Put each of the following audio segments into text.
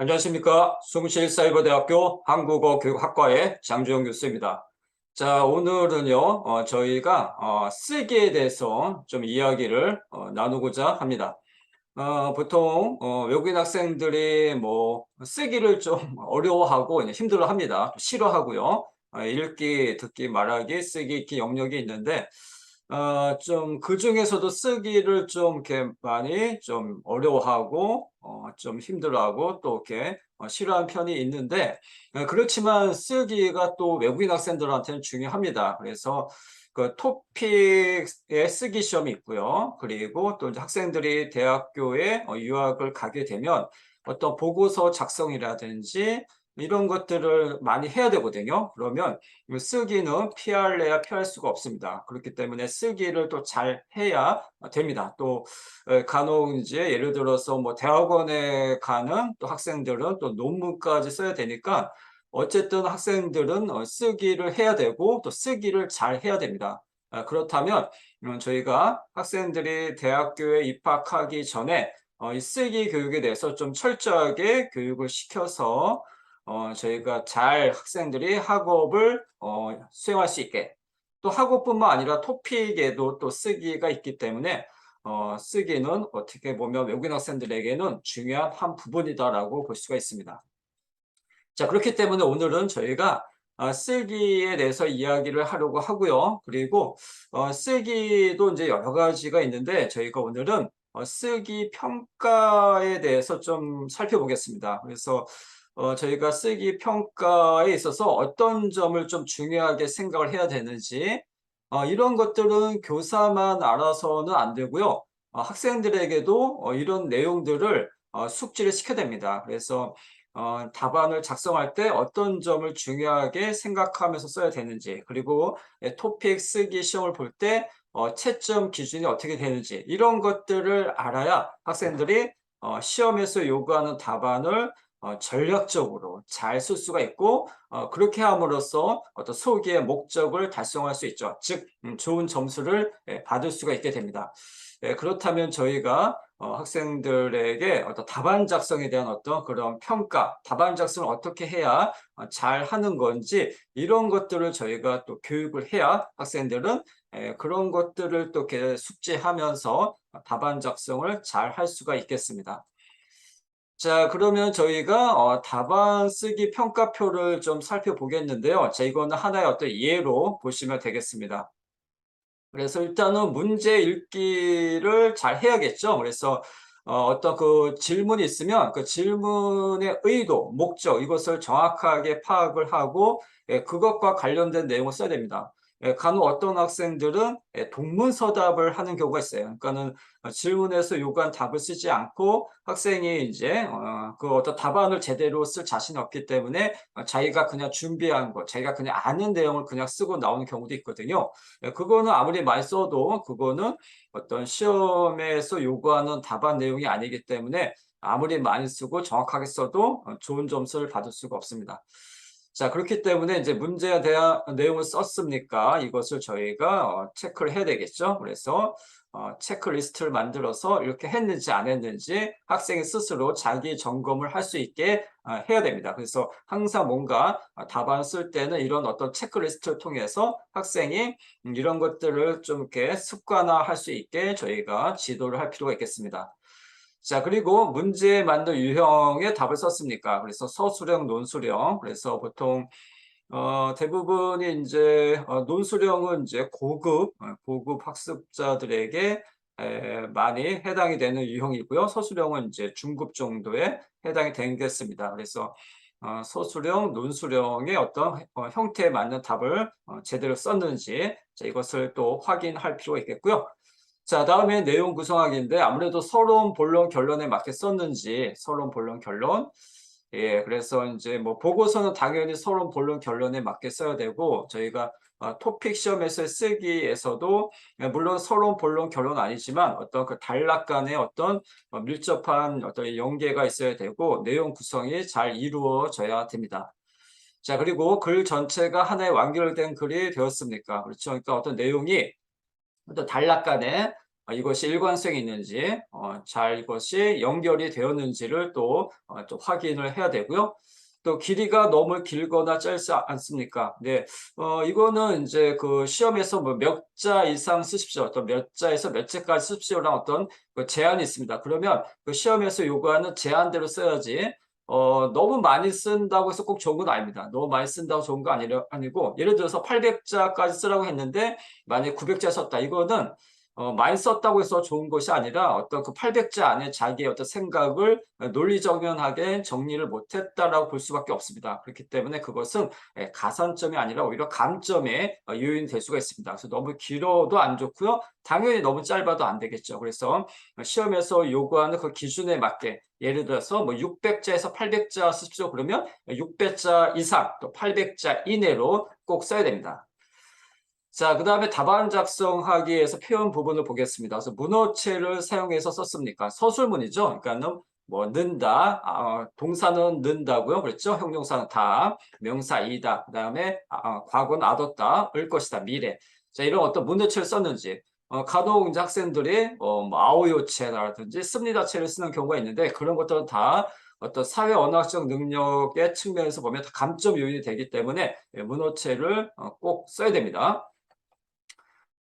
안녕하십니까. 숭실사이버대학교 한국어교육학과의 장주영 교수입니다. 자, 오늘은요, 저희가 쓰기에 대해서 좀 이야기를 나누고자 합니다. 보통 외국인 학생들이 뭐 쓰기를 좀 어려워하고 힘들어 합니다. 싫어하고요. 읽기, 듣기, 말하기, 쓰기, 읽기 영역이 있는데 좀 그중에서도 쓰기를 좀 이렇게 많이 좀 어려워하고 좀 힘들어하고 또 이렇게 싫어하는 편이 있는데, 그렇지만 쓰기가 또 외국인 학생들한테는 중요합니다. 그래서 그 토픽의 쓰기 시험이 있고요. 그리고 또 이제 학생들이 대학교에 유학을 가게 되면 어떤 보고서 작성이라든지 이런 것들을 많이 해야 되거든요. 그러면 쓰기는 피할래야 피할 수가 없습니다. 그렇기 때문에 쓰기를 또 잘 해야 됩니다. 또 간혹 이제 예를 들어서 뭐 대학원에 가는 또 학생들은 또 논문까지 써야 되니까 어쨌든 학생들은 쓰기를 해야 되고 또 쓰기를 잘 해야 됩니다. 그렇다면 저희가 학생들이 대학교에 입학하기 전에 이 쓰기 교육에 대해서 좀 철저하게 교육을 시켜서 저희가 잘 학생들이 학업을 수행할 수 있게, 또 학업뿐만 아니라 토픽에도 또 쓰기가 있기 때문에 쓰기는 어떻게 보면 외국인 학생들에게는 중요한 한 부분이다라고 볼 수가 있습니다. 자, 그렇기 때문에 오늘은 저희가 쓰기에 대해서 이야기를 하려고 하고요. 그리고 쓰기도 이제 여러 가지가 있는데 저희가 오늘은 쓰기 평가에 대해서 좀 살펴보겠습니다. 그래서 저희가 쓰기 평가에 있어서 어떤 점을 좀 중요하게 생각을 해야 되는지, 이런 것들은 교사만 알아서는 안 되고요. 학생들에게도 이런 내용들을 숙지를 시켜야 됩니다. 그래서 답안을 작성할 때 어떤 점을 중요하게 생각하면서 써야 되는지, 그리고 토픽 쓰기 시험을 볼 때 채점 기준이 어떻게 되는지, 이런 것들을 알아야 학생들이 시험에서 요구하는 답안을 전략적으로 잘 쓸 수가 있고, 그렇게 함으로써 어떤 소기의 목적을 달성할 수 있죠. 즉 좋은 점수를 받을 수가 있게 됩니다. 그렇다면 저희가 학생들에게 어떤 답안 작성에 대한 어떤 그런 평가, 답안 작성을 어떻게 해야 잘하는 건지, 이런 것들을 저희가 또 교육을 해야 학생들은 그런 것들을 또 이렇게 숙지하면서 답안 작성을 잘 할 수가 있겠습니다. 자, 그러면 저희가 답안 쓰기 평가표를 좀 살펴보겠는데요. 자, 이거는 하나의 어떤 예로 보시면 되겠습니다. 그래서 일단은 문제 읽기를 잘 해야겠죠. 그래서 어떤 그 질문이 있으면 그 질문의 의도, 목적, 이것을 정확하게 파악을 하고 그것과 관련된 내용을 써야 됩니다. 간혹 어떤 학생들은 동문서답을 하는 경우가 있어요. 그러니까는 질문에서 요구한 답을 쓰지 않고 학생이 이제 그 어떤 답안을 제대로 쓸 자신이 없기 때문에 자기가 그냥 준비한 것, 자기가 그냥 아는 내용을 그냥 쓰고 나오는 경우도 있거든요. 그거는 아무리 많이 써도 그거는 어떤 시험에서 요구하는 답안 내용이 아니기 때문에 아무리 많이 쓰고 정확하게 써도 좋은 점수를 받을 수가 없습니다. 자, 그렇기 때문에 이제 문제에 대한 내용을 썼습니까? 이것을 저희가 체크를 해야 되겠죠. 그래서 체크리스트를 만들어서 이렇게 했는지 안 했는지 학생이 스스로 자기 점검을 할 수 있게 해야 됩니다. 그래서 항상 뭔가 답안 쓸 때는 이런 어떤 체크리스트를 통해서 학생이 이런 것들을 좀 이렇게 습관화할 수 있게 저희가 지도를 할 필요가 있겠습니다. 자, 그리고 문제에 맞는 유형의 답을 썼습니까? 그래서 서술형, 논술형. 그래서 보통 대부분이 인제 논술형은 이제 고급 학습자들에게 많이 해당이 되는 유형이고요. 서술형은 이제 중급 정도에 해당이 되겠습니다. 그래서 서술형, 논술형의 어떤 형태에 맞는 답을 제대로 썼는지, 자, 이것을 또 확인할 필요가 있겠고요. 자, 다음에 내용 구성하기인데 아무래도 서론, 본론, 결론에 맞게 썼는지, 서론, 본론, 결론. 예, 그래서 이제 뭐 보고서는 당연히 서론, 본론, 결론에 맞게 써야 되고, 저희가 토픽 시험에서 쓰기에서도 물론 서론, 본론, 결론 아니지만 어떤 그 단락 간의 어떤 밀접한 어떤 연계가 있어야 되고 내용 구성이 잘 이루어져야 됩니다. 자, 그리고 글 전체가 하나의 완결된 글이 되었습니까? 그렇죠. 그러니까 어떤 내용이 또 단락 간에 이것이 일관성이 있는지, 잘 이것이 연결이 되었는지를 또 확인을 해야 되고요. 또 길이가 너무 길거나 짧지 않습니까? 네, 이거는 이제 그 시험에서 뭐 몇 자 이상 쓰십시오. 어떤 몇 자에서 몇 자까지 쓰십시오라는 어떤 그 제한이 있습니다. 그러면 그 시험에서 요구하는 제한대로 써야지, 너무 많이 쓴다고 해서 꼭 좋은 건 아닙니다. 너무 많이 쓴다고 좋은 거 아니고, 예를 들어서 800자까지 쓰라고 했는데, 만약에 900자 썼다. 이거는 많이 썼다고 해서 좋은 것이 아니라 어떤 그 800자 안에 자기의 어떤 생각을 논리정연하게 정리를 못했다라고 볼 수밖에 없습니다. 그렇기 때문에 그것은 가산점이 아니라 오히려 감점의 요인이 될 수가 있습니다. 그래서 너무 길어도 안 좋고요. 당연히 너무 짧아도 안 되겠죠. 그래서 시험에서 요구하는 그 기준에 맞게, 예를 들어서 뭐 600자에서 800자 쓰십시오. 그러면 600자 이상 또 800자 이내로 꼭 써야 됩니다. 자, 그 다음에 답안 작성하기 위해서 표현 부분을 보겠습니다. 그래서 문어체를 사용해서 썼습니까? 서술문이죠. 그러니까는 뭐 는다, 동사는 는다고요. 그랬죠? 형용사는 다, 명사 이다. 그 다음에 과거는 ad었다, 을 것이다, 미래. 자, 이런 어떤 문어체를 썼는지. 간혹 이제 학생들이 뭐 아오요체라든지 씁니다체를 쓰는 경우가 있는데, 그런 것들은 다 어떤 사회 언어학적 능력의 측면에서 보면 다 감점 요인이 되기 때문에 문어체를 꼭 써야 됩니다.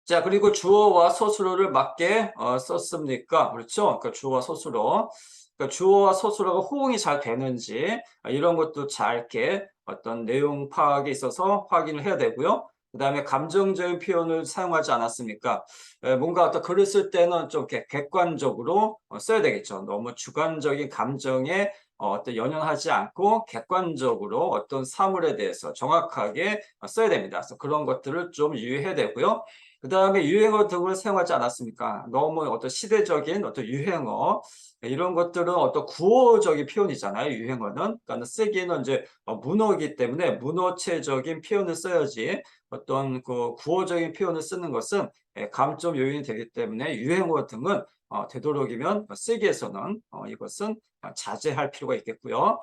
자, 그리고 주어와 서술어를 맞게 썼습니까? 그렇죠? 그러니까 주어와 서술어. 그러니까 주어와 서술어가 호응이 잘 되는지, 이런 것도 잘 이렇게 어떤 내용 파악에 있어서 확인을 해야 되고요. 그 다음에 감정적인 표현을 사용하지 않았습니까? 뭔가 어떤 글을 쓸 때는 좀 이렇게 객관적으로 써야 되겠죠. 너무 주관적인 감정에 어떤 연연하지 않고 객관적으로 어떤 사물에 대해서 정확하게 써야 됩니다. 그래서 그런 것들을 좀 유의해야 되고요. 그 다음에 유행어 등을 사용하지 않았습니까? 너무 어떤 시대적인 어떤 유행어, 이런 것들은 어떤 구어적인 표현이잖아요, 유행어는. 그러니까 쓰기는 이제 문어이기 때문에 문어체적인 표현을 써야지, 어떤 그 구어적인 표현을 쓰는 것은 감점 요인이 되기 때문에 유행어 등은 되도록이면 쓰기에서는 이것은 자제할 필요가 있겠고요.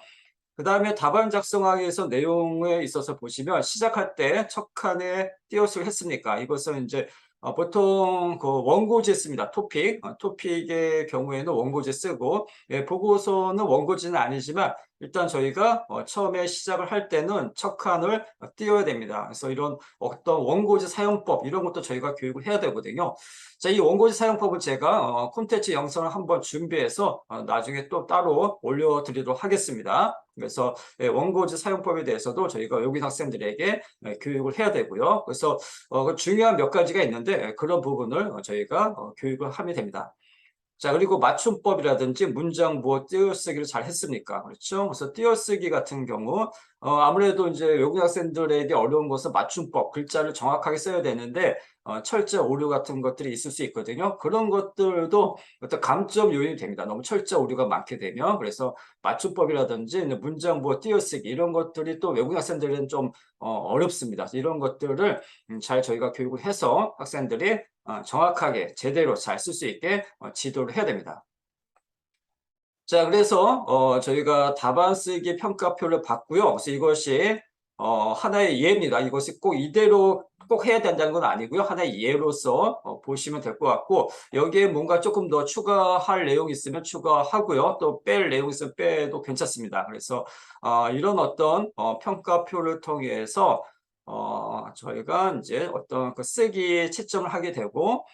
그 다음에 답안 작성하기 위해서 내용에 있어서 보시면 시작할 때 첫 칸에 띄어쓰기 했습니까? 이것은 이제 보통 그 원고지 씁니다. 토픽의 경우에는 원고지 쓰고, 보고서는 원고지는 아니지만 일단 저희가 처음에 시작을 할 때는 첫 칸을 띄워야 됩니다. 그래서 이런 어떤 원고지 사용법 이런 것도 저희가 교육을 해야 되거든요. 자, 이 원고지 사용법은 제가 콘텐츠 영상을 한번 준비해서 나중에 또 따로 올려드리도록 하겠습니다. 그래서 원고지 사용법에 대해서도 저희가 외국인 학생들에게 교육을 해야 되고요. 그래서 중요한 몇 가지가 있는데 그런 부분을 저희가 교육을 하면 됩니다. 자, 그리고 맞춤법이라든지 문장 무엇 띄어쓰기를 잘 했습니까? 그렇죠? 그래서 띄어쓰기 같은 경우, 아무래도 이제 외국인 학생들에게 어려운 것은 맞춤법, 글자를 정확하게 써야 되는데, 철자 오류 같은 것들이 있을 수 있거든요. 그런 것들도 어떤 감점 요인이 됩니다. 너무 철자 오류가 많게 되면. 그래서 맞춤법이라든지 문장 무엇 띄어쓰기, 이런 것들이 또 외국인 학생들은 좀 어렵습니다. 이런 것들을 잘 저희가 교육을 해서 학생들이 정확하게 제대로 잘 쓸 수 있게 지도를 해야 됩니다. 자, 그래서 저희가 답안 쓰기 평가표를 봤고요. 그래서 이것이 하나의 예입니다. 이것이 꼭 이대로 꼭 해야 된다는 건 아니고요. 하나의 예로서 보시면 될 것 같고, 여기에 뭔가 조금 더 추가할 내용이 있으면 추가하고요. 또 뺄 내용이 있으면 빼도 괜찮습니다. 그래서 이런 어떤 평가표를 통해서 저희가 이제 어떤 그 쓰기에 채점을 하게 되고,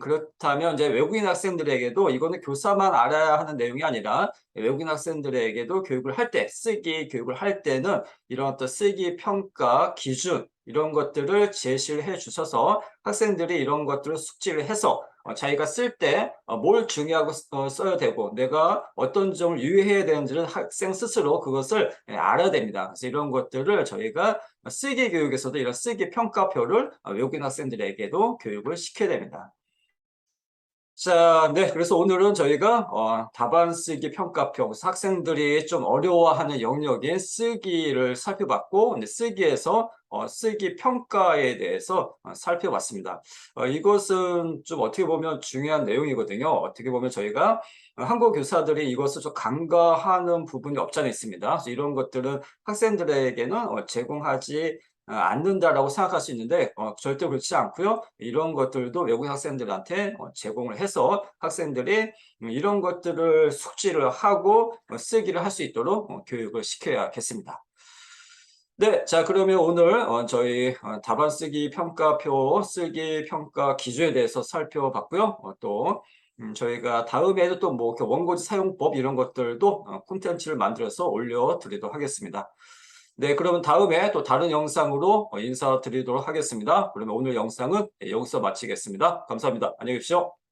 그렇다면 이제 외국인 학생들에게도 이거는 교사만 알아야 하는 내용이 아니라 외국인 학생들에게도 교육을 할 때, 쓰기 교육을 할 때는 이런 어떤 쓰기 평가 기준, 이런 것들을 제시를 해 주셔서 학생들이 이런 것들을 숙지를 해서 자기가 쓸 때 뭘 중요하고 써야 되고 내가 어떤 점을 유의해야 되는지를 학생 스스로 그것을 알아야 됩니다. 그래서 이런 것들을 저희가 쓰기 교육에서도 이런 쓰기 평가표를 외국인 학생들에게도 교육을 시켜야 됩니다. 자, 네. 그래서 오늘은 저희가 답안 쓰기 평가표, 학생들이 좀 어려워하는 영역인 쓰기를 살펴봤고, 근데 쓰기에서 쓰기 평가에 대해서 살펴봤습니다. 이것은 좀 어떻게 보면 중요한 내용이거든요. 어떻게 보면 저희가 한국 교사들이 이것을 좀 간과하는 부분이 없지 않아 있습니다. 그래서 이런 것들은 학생들에게는 제공하지 않는다라고 생각할 수 있는데 절대 그렇지 않고요. 이런 것들도 외국인 학생들한테 제공을 해서 학생들이 이런 것들을 숙지를 하고 쓰기를 할 수 있도록 교육을 시켜야겠습니다. 네, 자 그러면 오늘 저희 답안 쓰기 평가표 쓰기 평가 기준에 대해서 살펴봤고요. 또 저희가 다음에도 또 뭐 원고지 사용법 이런 것들도 콘텐츠를 만들어서 올려드리도록 하겠습니다. 네, 그러면 다음에 또 다른 영상으로 인사드리도록 하겠습니다. 그러면 오늘 영상은 여기서 마치겠습니다. 감사합니다. 안녕히 계십시오.